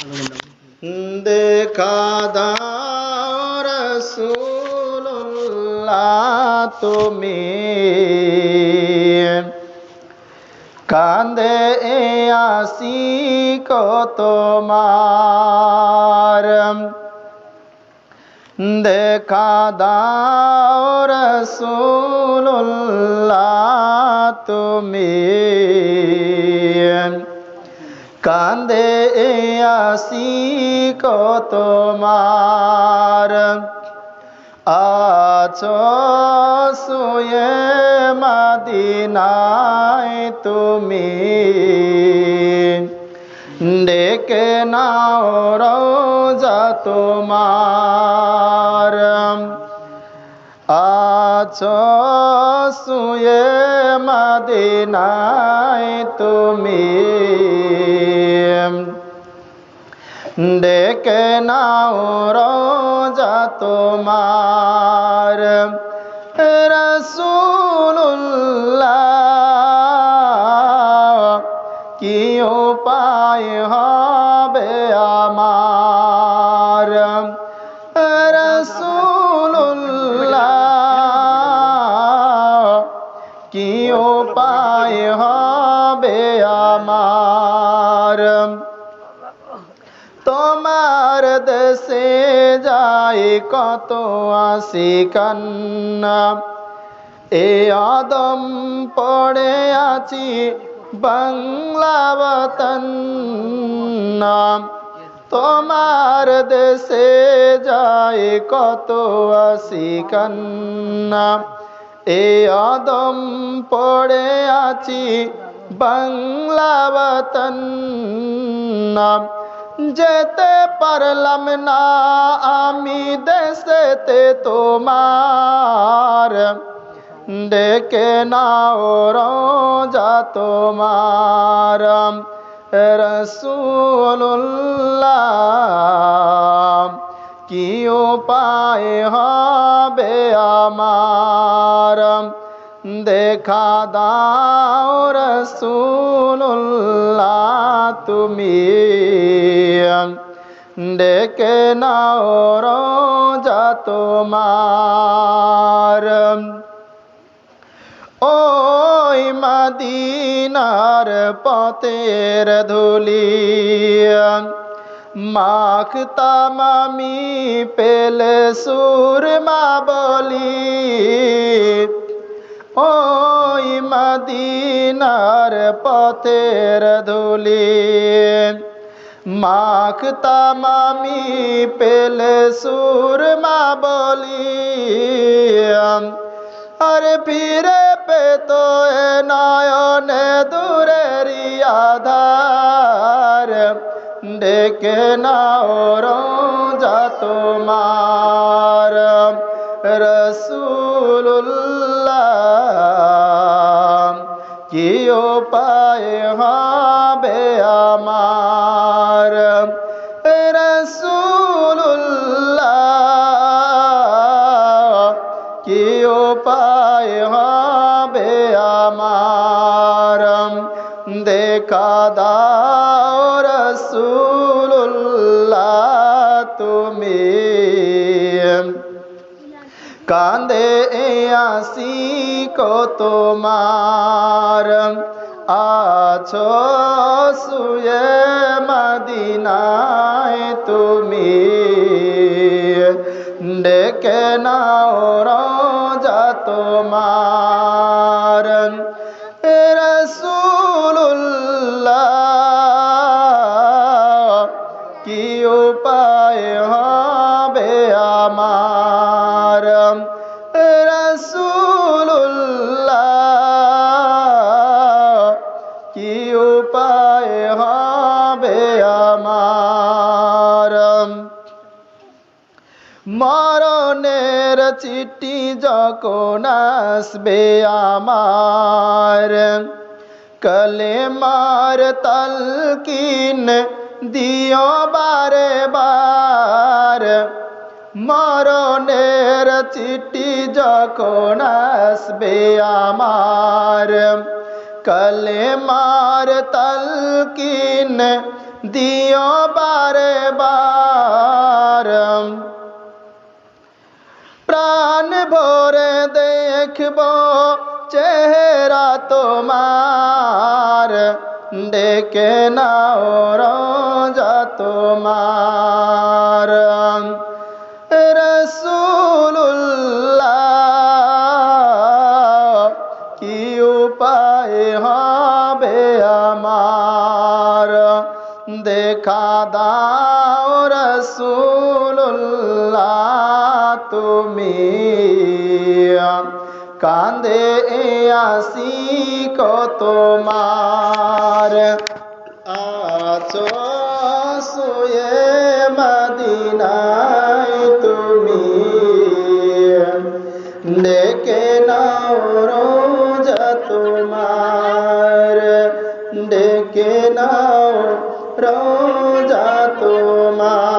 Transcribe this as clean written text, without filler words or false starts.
দেখা দাও রাসূলুল্লাহ তুমি কান্দে আশিক তোমার দেখা দাও রাসূলুল্লাহ তুমি কান্দে আশিক তোমার আছো শুয়ে মদিনায় তুমি ডেকে নাও রওজা তোমার আছো শুয়ে মদিনায় তুমি ডেকে নাও রওজা তোমার রাসূলুল্লাহ কি উপায় হবে আমার রাসূলুল্লাহ কি উপায় হবে আমার তোমার দেশে যায় কত আশিকান্না এ আদম পড়ে আছি বাংলা বতন তোমার দেশে যায় কত আশিকান্না এ আদম পড়ে আছি বাংলা বতন যেতে পারলাম না আমি দেশেতে তোমার ডেকে নাও রওজা তোমার রাসূলুল্লাহ কি উপায় হবে আমার দেখা দাও রাসূলুল্লাহ তুমি ডেকে নাও রওজা তোমার ওই মদিনার পথের ধুলি মাখতাম আমি পেলে সুরমা বলি ওই মদিনার পথের ধুলি মাখতাম আমি পেলে সুরমা বলি আর ফিরে পেত এ নয়নে দূরের আধার ডেকে নাও রওজা তোমার রাসূলুল্লাহ কি উপায় হবে আমার রাসূলুল্লাহ কি উপায় হবে আমার দেখা দাও রাসূলুল্লাহ তুমি কান্দে আশিক তোমার আছো শুয়ে মদিনায় তুমি ডেকে নাও রওজা তোমার রাসূলুল্লাহ কি উপায় হবে আমার রাসূলুল্লাহ কি উপায় হবে আমার মরণের চিঠি যখন আসবে আমার কলেমার তালকিন দিও বারে বার মরণের চিঠি যখন আসবে আমার কলেমার তালকিন দিও বারে বার প্রাণ ভরে দেখব চেহারা তোমার ডেকে নাও রোজা তোমার রাসূলুল্লাহ কি উপায় হবে আমার দেখা দাও রাসূলুল্লাহ তুমি কাঁদে আশিক তোমার আছো শুয়ে মদিনায় তুমি ডেকে নাও রোজা তোমার ডেকে নাও রোজা তোমার